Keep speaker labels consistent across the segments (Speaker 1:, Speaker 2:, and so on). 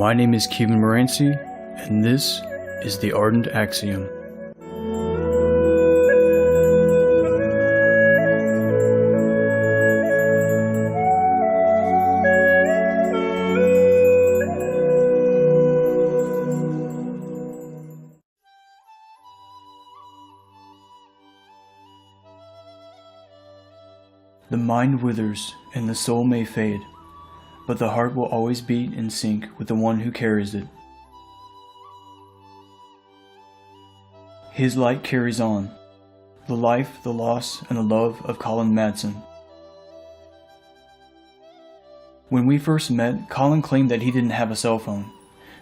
Speaker 1: My name is Kevin Moranci, and this is the Ardent Axiom. The mind withers and the soul may fade, but the heart will always beat in sync with the one who carries it. His light carries on, the life, the loss, and the love of Colin Madsen. When we first met, Colin claimed that he didn't have a cell phone,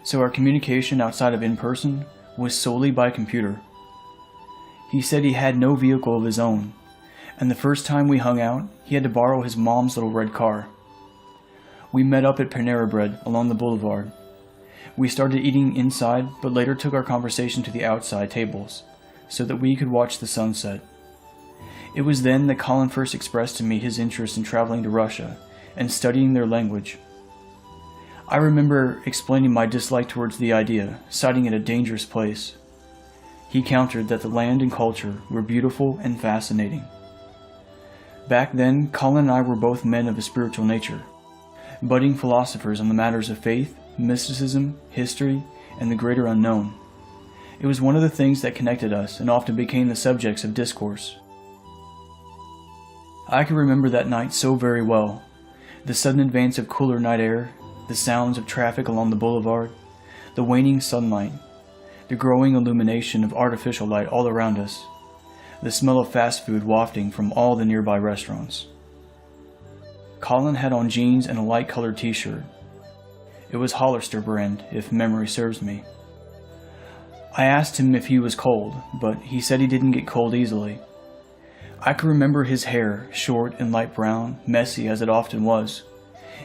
Speaker 1: so our communication outside of in-person was solely by computer. He said he had no vehicle of his own, and the first time we hung out, he had to borrow his mom's little red car. We met up at Panera Bread along the boulevard. We started eating inside, but later took our conversation to the outside tables, so that we could watch the sunset. It was then that Colin first expressed to me his interest in traveling to Russia and studying their language. I remember explaining my dislike towards the idea, citing it a dangerous place. He countered that the land and culture were beautiful and fascinating. Back then, Colin and I were both men of a spiritual nature, budding philosophers on the matters of faith, mysticism, history, and the greater unknown. It was one of the things that connected us and often became the subjects of discourse. I can remember that night so very well. The sudden advance of cooler night air, the sounds of traffic along the boulevard, the waning sunlight, the growing illumination of artificial light all around us, the smell of fast food wafting from all the nearby restaurants. Colin had on jeans and a light-colored t-shirt. It was Hollister brand, if memory serves me. I asked him if he was cold, but he said he didn't get cold easily. I could remember his hair, short and light brown, messy as it often was,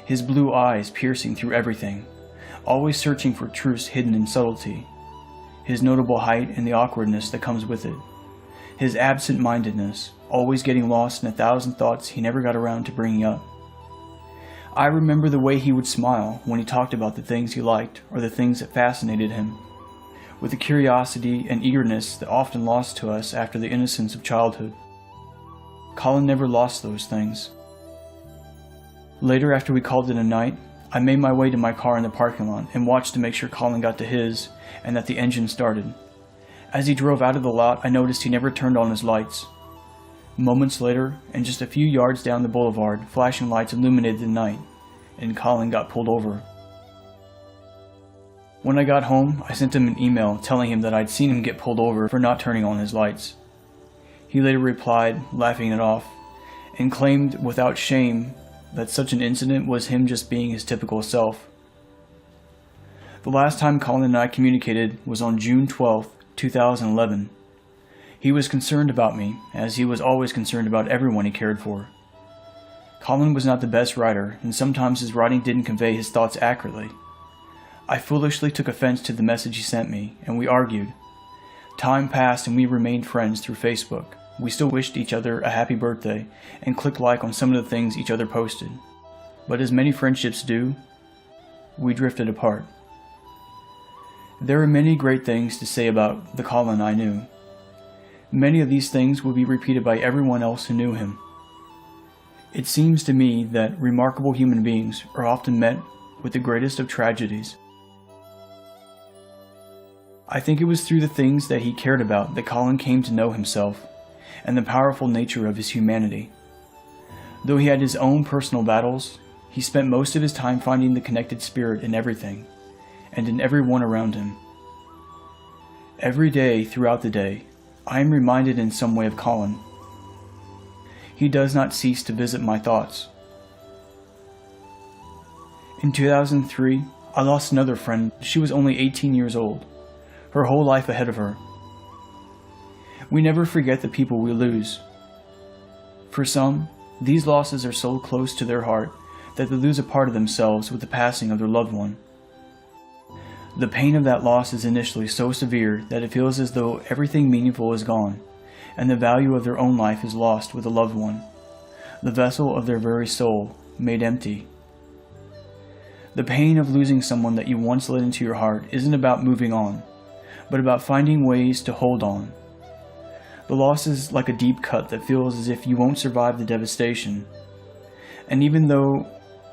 Speaker 1: his blue eyes piercing through everything, always searching for truths hidden in subtlety, his notable height and the awkwardness that comes with it, his absent-mindedness, always getting lost in 1,000 thoughts he never got around to bringing up. I remember the way he would smile when he talked about the things he liked or the things that fascinated him, with a curiosity and eagerness that often lost to us after the innocence of childhood. Colin never lost those things. Later, after we called it a night, I made my way to my car in the parking lot and watched to make sure Colin got to his and that the engine started. As he drove out of the lot, I noticed he never turned on his lights. Moments later, and just a few yards down the boulevard, flashing lights illuminated the night, and Colin got pulled over. When I got home, I sent him an email telling him that I'd seen him get pulled over for not turning on his lights. He later replied, laughing it off, and claimed without shame that such an incident was him just being his typical self. The last time Colin and I communicated was on June 12th, 2011. He was concerned about me, as he was always concerned about everyone he cared for. Colin was not the best writer, and sometimes his writing didn't convey his thoughts accurately. I foolishly took offense to the message he sent me, and we argued. Time passed and we remained friends through Facebook. We still wished each other a happy birthday, and clicked like on some of the things each other posted. But as many friendships do, we drifted apart. There are many great things to say about the Colin I knew. Many of these things will be repeated by everyone else who knew him. It seems to me that remarkable human beings are often met with the greatest of tragedies. I think it was through the things that he cared about that Colin came to know himself and the powerful nature of his humanity. Though he had his own personal battles, he spent most of his time finding the connected spirit in everything and in everyone around him. Every day throughout the day, I am reminded in some way of Colin. He does not cease to visit my thoughts. In 2003, I lost another friend. She was only 18 years old, her whole life ahead of her. We never forget the people we lose. For some, these losses are so close to their heart that they lose a part of themselves with the passing of their loved one. The pain of that loss is initially so severe that it feels as though everything meaningful is gone, and the value of their own life is lost with a loved one, the vessel of their very soul made empty. The pain of losing someone that you once let into your heart isn't about moving on, but about finding ways to hold on. The loss is like a deep cut that feels as if you won't survive the devastation. And even though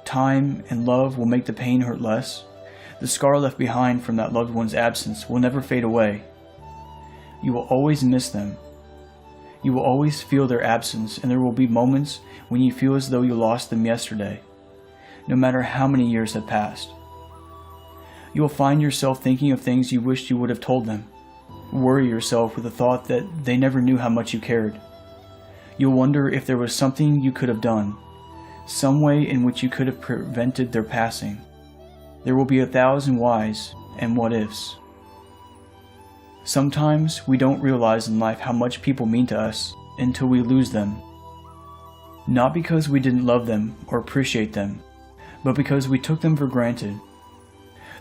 Speaker 1: time and love will make the pain hurt less, the scar left behind from that loved one's absence will never fade away. You will always miss them. You will always feel their absence, and there will be moments when you feel as though you lost them yesterday, no matter how many years have passed. You will find yourself thinking of things you wished you would have told them. Worry yourself with the thought that they never knew how much you cared. You'll wonder if there was something you could have done, some way in which you could have prevented their passing. There will be 1,000 whys and what ifs. Sometimes we don't realize in life how much people mean to us until we lose them. Not because we didn't love them or appreciate them, but because we took them for granted.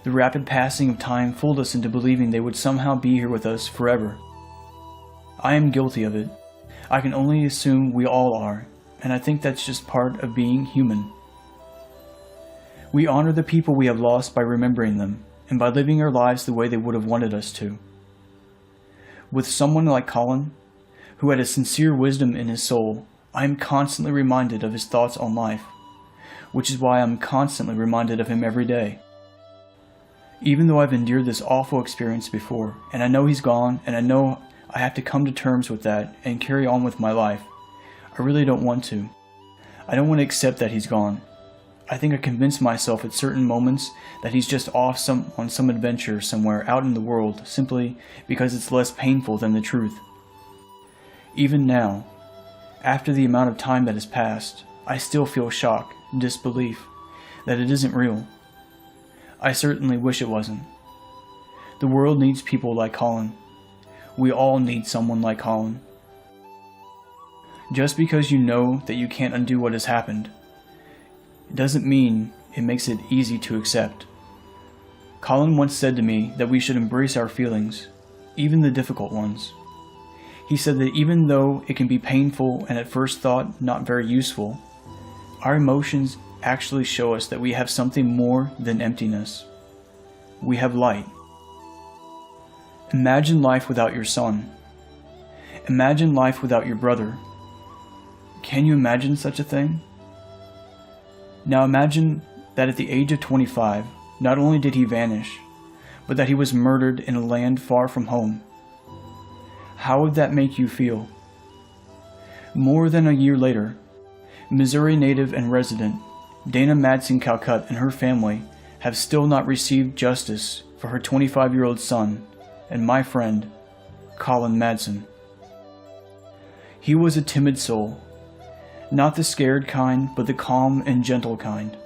Speaker 1: The rapid passing of time fooled us into believing they would somehow be here with us forever. I am guilty of it. I can only assume we all are, and I think that's just part of being human. We honor the people we have lost by remembering them, and by living our lives the way they would have wanted us to. With someone like Colin, who had a sincere wisdom in his soul, I am constantly reminded of his thoughts on life, which is why I'm constantly reminded of him every day. Even though I've endured this awful experience before, and I know he's gone, and I know I have to come to terms with that and carry on with my life, I really don't want to. I don't want to accept that he's gone. I think I convince myself at certain moments that he's just off on some adventure somewhere out in the world simply because it's less painful than the truth. Even now, after the amount of time that has passed, I still feel shock and disbelief that it isn't real. I certainly wish it wasn't. The world needs people like Colin. We all need someone like Colin. Just because you know that you can't undo what has happened, it doesn't mean it makes it easy to accept. Colin once said to me that we should embrace our feelings, even the difficult ones. He said that even though it can be painful and at first thought not very useful, our emotions actually show us that we have something more than emptiness. We have light. Imagine life without your son. Imagine life without your brother. Can you imagine such a thing? Now imagine that at the age of 25, not only did he vanish, but that he was murdered in a land far from home. How would that make you feel? More than a year later, Missouri native and resident Dana Madsen Calcutt and her family have still not received justice for her 25-year-old son and my friend, Colin Madsen. He was a timid soul. Not the scared kind, but the calm and gentle kind.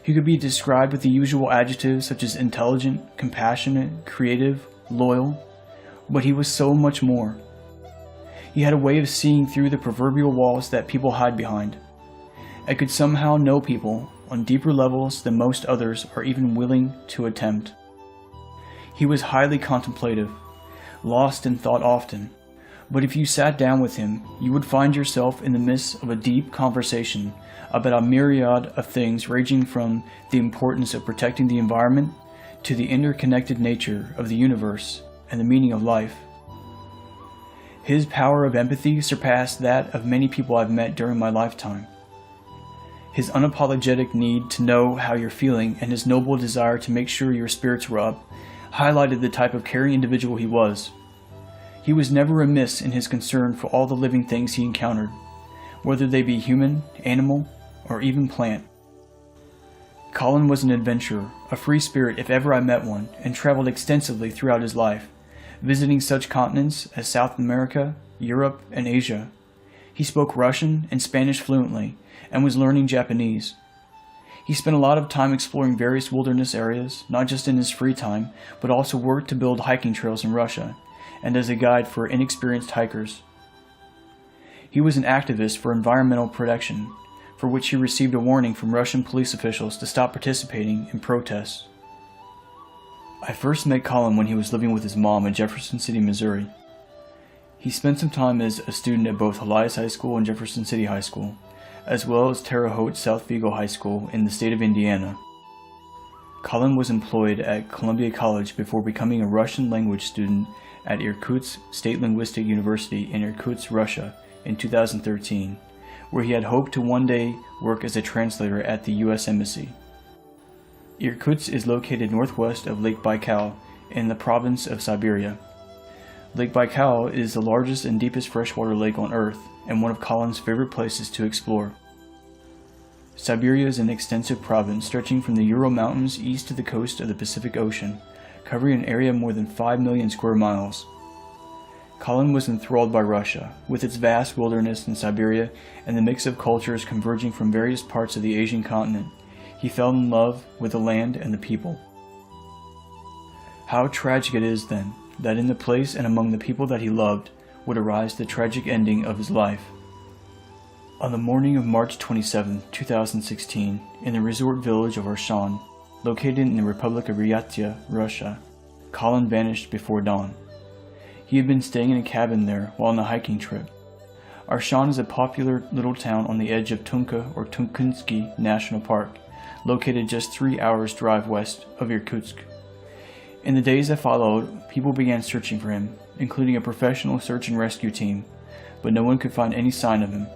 Speaker 1: He could be described with the usual adjectives such as intelligent, compassionate, creative, loyal, but he was so much more. He had a way of seeing through the proverbial walls that people hide behind, and could somehow know people on deeper levels than most others are even willing to attempt. He was highly contemplative, lost in thought often, but if you sat down with him, you would find yourself in the midst of a deep conversation about a myriad of things ranging from the importance of protecting the environment to the interconnected nature of the universe and the meaning of life. His power of empathy surpassed that of many people I've met during my lifetime. His unapologetic need to know how you're feeling and his noble desire to make sure your spirits were up highlighted the type of caring individual he was. He was never remiss in his concern for all the living things he encountered, whether they be human, animal, or even plant. Colin was an adventurer, a free spirit if ever I met one, and traveled extensively throughout his life, visiting such continents as South America, Europe, and Asia. He spoke Russian and Spanish fluently, and was learning Japanese. He spent a lot of time exploring various wilderness areas, not just in his free time, but also worked to build hiking trails in Russia, and as a guide for inexperienced hikers. He was an activist for environmental protection, for which he received a warning from Russian police officials to stop participating in protests. I first met Colin when he was living with his mom in Jefferson City, Missouri. He spent some time as a student at both Elias High School and Jefferson City High School, as well as Terre Haute South Vigo High School in the state of Indiana. Colin was employed at Columbia College before becoming a Russian language student at Irkutsk State Linguistic University in Irkutsk, Russia in 2013, where he had hoped to one day work as a translator at the U.S. Embassy. Irkutsk is located northwest of Lake Baikal in the province of Siberia. Lake Baikal is the largest and deepest freshwater lake on Earth and one of Colin's favorite places to explore. Siberia is an extensive province stretching from the Ural Mountains east to the coast of the Pacific Ocean, covering an area of more than 5 million square miles. Colin was enthralled by Russia, with its vast wilderness in Siberia and the mix of cultures converging from various parts of the Asian continent. He fell in love with the land and the people. How tragic it is, then, that in the place and among the people that he loved would arise the tragic ending of his life. On the morning of March 27, 2016, in the resort village of Arshan, located in the Republic of Buryatia, Russia, Colin vanished before dawn. He had been staying in a cabin there while on a hiking trip. Arshan is a popular little town on the edge of Tunka or Tunkunsky National Park, located just 3 hours drive west of Irkutsk. In the days that followed, people began searching for him, including a professional search and rescue team, but no one could find any sign of him.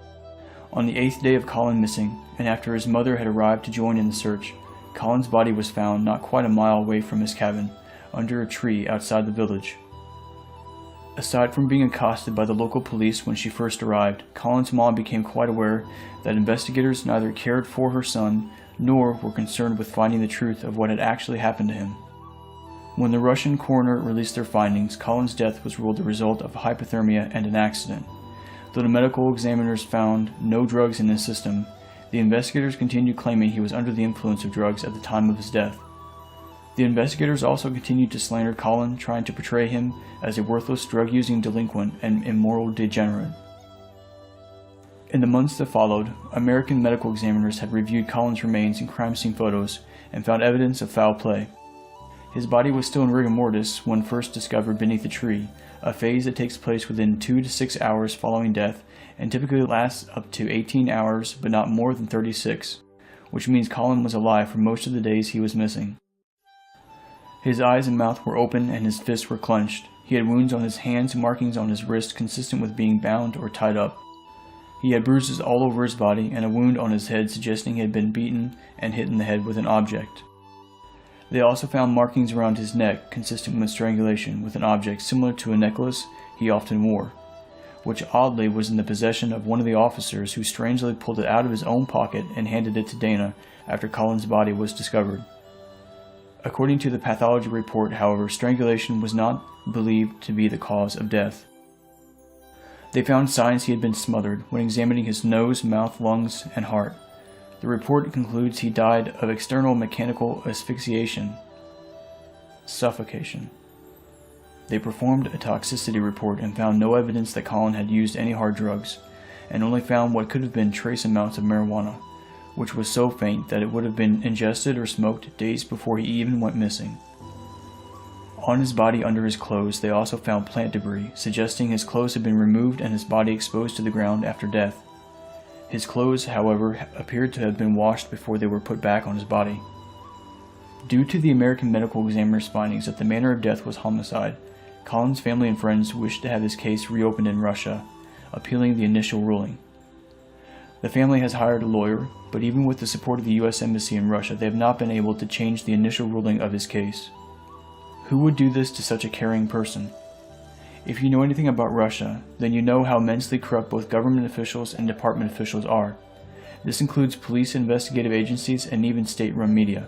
Speaker 1: On the 8th day of Colin missing, and after his mother had arrived to join in the search, Colin's body was found not quite a mile away from his cabin, under a tree outside the village. Aside from being accosted by the local police when she first arrived, Colin's mom became quite aware that investigators neither cared for her son nor were concerned with finding the truth of what had actually happened to him. When the Russian coroner released their findings, Colin's death was ruled the result of hypothermia and an accident. Though the medical examiners found no drugs in his system, the investigators continued claiming he was under the influence of drugs at the time of his death. The investigators also continued to slander Colin, trying to portray him as a worthless drug-using delinquent and immoral degenerate. In the months that followed, American medical examiners had reviewed Colin's remains and crime scene photos and found evidence of foul play. His body was still in rigor mortis when first discovered beneath a tree, a phase that takes place within 2 to 6 hours following death and typically lasts up to 18 hours but not more than 36, which means Colin was alive for most of the days he was missing. His eyes and mouth were open and his fists were clenched. He had wounds on his hands and markings on his wrists consistent with being bound or tied up. He had bruises all over his body and a wound on his head suggesting he had been beaten and hit in the head with an object. They also found markings around his neck consistent with strangulation with an object similar to a necklace he often wore, which oddly was in the possession of one of the officers who strangely pulled it out of his own pocket and handed it to Dana after Colin's body was discovered. According to the pathology report, however, strangulation was not believed to be the cause of death. They found signs he had been smothered when examining his nose, mouth, lungs, and heart. The report concludes he died of external mechanical asphyxiation, suffocation. They performed a toxicity report and found no evidence that Colin had used any hard drugs, and only found what could have been trace amounts of marijuana, which was so faint that it would have been ingested or smoked days before he even went missing. On his body under his clothes, they also found plant debris, suggesting his clothes had been removed and his body exposed to the ground after death. His clothes, however, appeared to have been washed before they were put back on his body. Due to the American medical examiner's findings that the manner of death was homicide, Colin's family and friends wished to have his case reopened in Russia, appealing the initial ruling. The family has hired a lawyer, but even with the support of the U.S. Embassy in Russia, they have not been able to change the initial ruling of his case. Who would do this to such a caring person? If you know anything about Russia, then you know how immensely corrupt both government officials and department officials are. This includes police, investigative agencies, and even state-run media.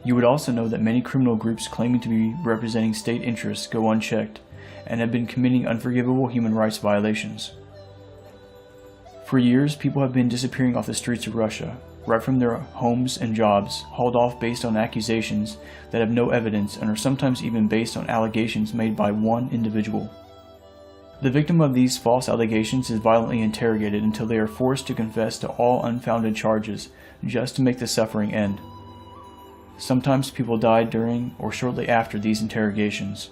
Speaker 1: You would also know that many criminal groups claiming to be representing state interests go unchecked and have been committing unforgivable human rights violations. For years, people have been disappearing off the streets of Russia, right from their homes and jobs, hauled off based on accusations that have no evidence and are sometimes even based on allegations made by one individual. The victim of these false allegations is violently interrogated until they are forced to confess to all unfounded charges just to make the suffering end. Sometimes people die during or shortly after these interrogations.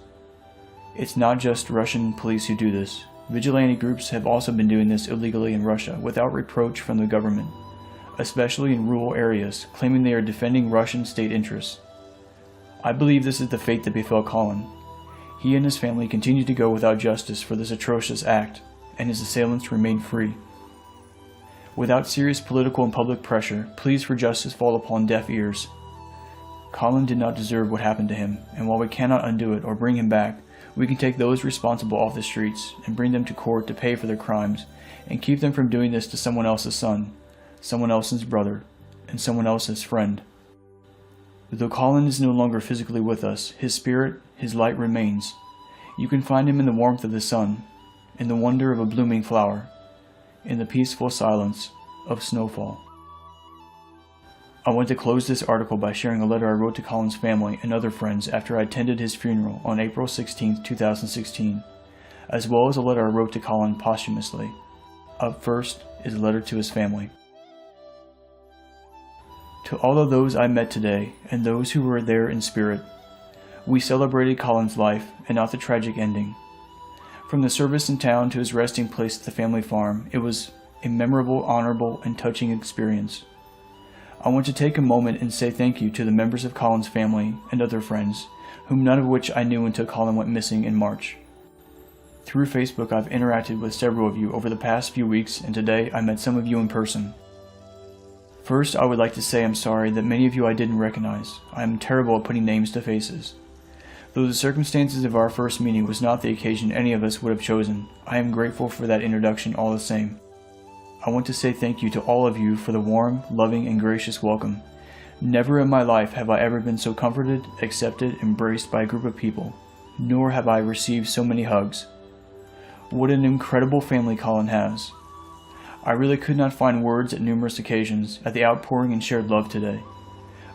Speaker 1: It's not just Russian police who do this. Vigilante groups have also been doing this illegally in Russia without reproach from the government, especially in rural areas, claiming they are defending Russian state interests. I believe this is the fate that befell Colin. He and his family continue to go without justice for this atrocious act, and his assailants remain free. Without serious political and public pressure, pleas for justice fall upon deaf ears. Colin did not deserve what happened to him, and while we cannot undo it or bring him back, we can take those responsible off the streets and bring them to court to pay for their crimes, and keep them from doing this to someone else's son, someone else's brother, and someone else's friend. Though Colin is no longer physically with us, his spirit, his light remains. You can find him in the warmth of the sun, in the wonder of a blooming flower, in the peaceful silence of snowfall. I want to close this article by sharing a letter I wrote to Colin's family and other friends after I attended his funeral on April 16, 2016, as well as a letter I wrote to Colin posthumously. Up first is a letter to his family. To all of those I met today and those who were there in spirit, we celebrated Colin's life and not the tragic ending. From the service in town to his resting place at the family farm, it was a memorable, honorable, and touching experience. I want to take a moment and say thank you to the members of Colin's family and other friends, whom none of which I knew until Colin went missing in March. Through Facebook, I've interacted with several of you over the past few weeks, and today I met some of you in person. First, I would like to say I'm sorry that many of you I didn't recognize. I am terrible at putting names to faces. Though the circumstances of our first meeting was not the occasion any of us would have chosen, I am grateful for that introduction all the same. I want to say thank you to all of you for the warm, loving, and gracious welcome. Never in my life have I ever been so comforted, accepted, embraced by a group of people, nor have I received so many hugs. What an incredible family Colin has. I really could not find words at numerous occasions at the outpouring and shared love today.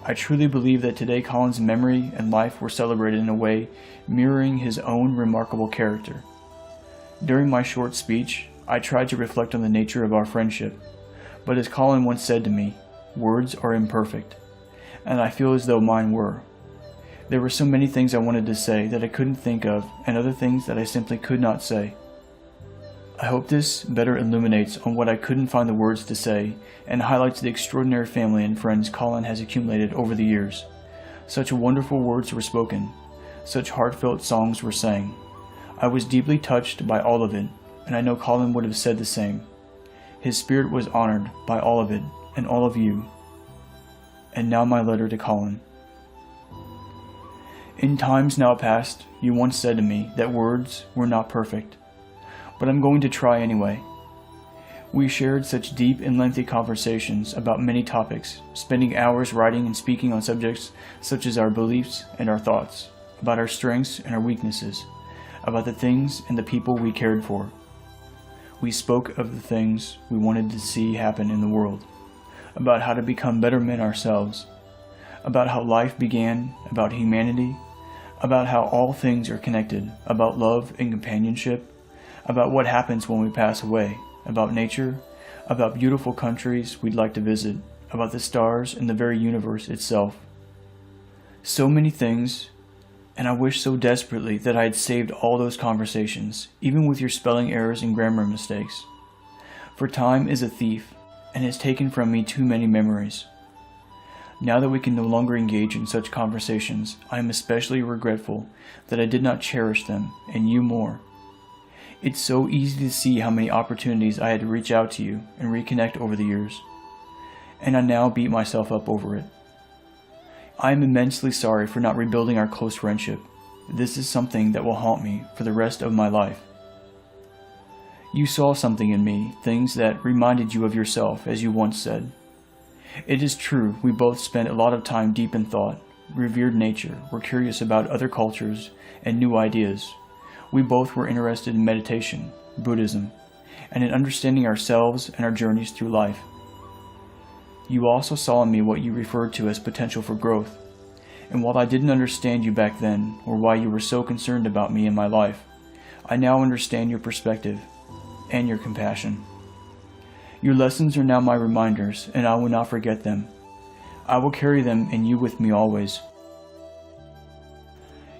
Speaker 1: I truly believe that today Colin's memory and life were celebrated in a way mirroring his own remarkable character. During my short speech, I tried to reflect on the nature of our friendship, but as Colin once said to me, words are imperfect, and I feel as though mine were. There were so many things I wanted to say that I couldn't think of, and other things that I simply could not say. I hope this better illuminates on what I couldn't find the words to say, and highlights the extraordinary family and friends Colin has accumulated over the years. Such wonderful words were spoken, such heartfelt songs were sang. I was deeply touched by all of it, and I know Colin would have said the same. His spirit was honored by all of it, and all of you. And now my letter to Colin. In times now past, you once said to me that words were not perfect, but I'm going to try anyway. We shared such deep and lengthy conversations about many topics, spending hours writing and speaking on subjects such as our beliefs and our thoughts, about our strengths and our weaknesses, about the things and the people we cared for. We spoke of the things we wanted to see happen in the world, about how to become better men ourselves, about how life began, about humanity, about how all things are connected, about love and companionship, about what happens when we pass away, about nature, about beautiful countries we'd like to visit, about the stars and the very universe itself. So many things, and I wish so desperately that I had saved all those conversations, even with your spelling errors and grammar mistakes. For time is a thief, and has taken from me too many memories. Now that we can no longer engage in such conversations, I am especially regretful that I did not cherish them, and you more. It's so easy to see how many opportunities I had to reach out to you and reconnect over the years, and I now beat myself up over it. I am immensely sorry for not rebuilding our close friendship. This is something that will haunt me for the rest of my life. You saw something in me, things that reminded you of yourself, as you once said. It is true, we both spent a lot of time deep in thought, revered nature, were curious about other cultures and new ideas. We both were interested in meditation, Buddhism, and in understanding ourselves and our journeys through life. You also saw in me what you referred to as potential for growth, and while I didn't understand you back then, or why you were so concerned about me and my life, I now understand your perspective and your compassion. Your lessons are now my reminders, and I will not forget them. I will carry them and you with me always.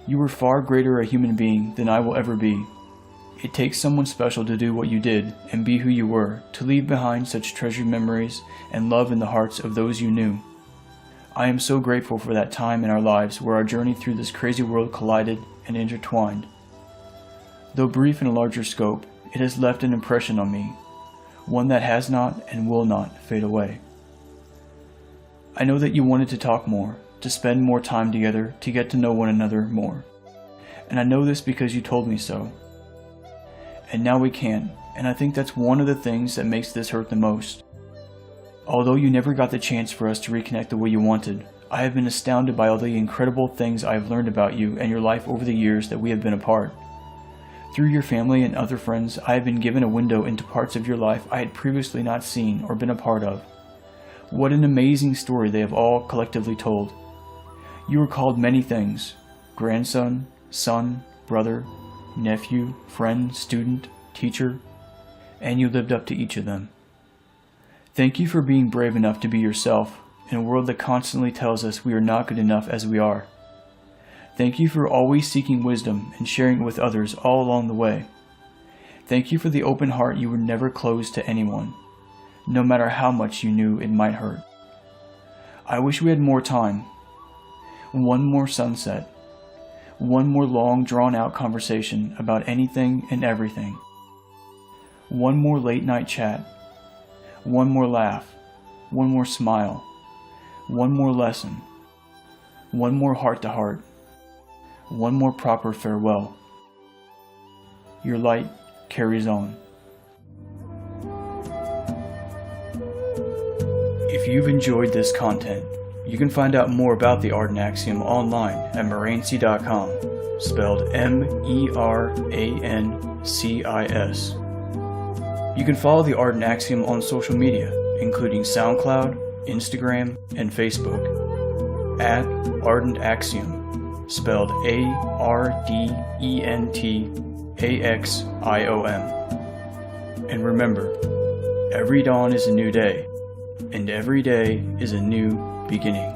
Speaker 1: You were far greater a human being than I will ever be. It takes someone special to do what you did and be who you were, to leave behind such treasured memories and love in the hearts of those you knew. I am so grateful for that time in our lives where our journey through this crazy world collided and intertwined. Though brief in a larger scope, it has left an impression on me, one that has not and will not fade away. I know that you wanted to talk more, to spend more time together, to get to know one another more. And I know this because you told me so. And now we can, and I think that's one of the things that makes this hurt the most. Although you never got the chance for us to reconnect the way you wanted, I have been astounded by all the incredible things I have learned about you and your life over the years that we have been apart. Through your family and other friends, I have been given a window into parts of your life I had previously not seen or been a part of. What an amazing story they have all collectively told. You were called many things: grandson, son, brother, nephew, friend, student, teacher, and you lived up to each of them. Thank you for being brave enough to be yourself in a world that constantly tells us we are not good enough as we are. Thank you for always seeking wisdom and sharing it with others all along the way. Thank you for the open heart you were never closed to anyone, no matter how much you knew it might hurt. I wish we had more time. One more sunset. One more long drawn-out conversation about anything and everything. One more late-night chat. One more laugh. One more smile. One more lesson. One more heart-to-heart. One more proper farewell. Your light carries on. If you've enjoyed this content, you can find out more about the Ardent Axiom online at merancis.com, spelled MERANCIS. You can follow the Ardent Axiom on social media, including SoundCloud, Instagram, and Facebook, at Ardent Axiom, spelled ARDENTAXIOM. And remember, every dawn is a new day, and every day is a new beginning.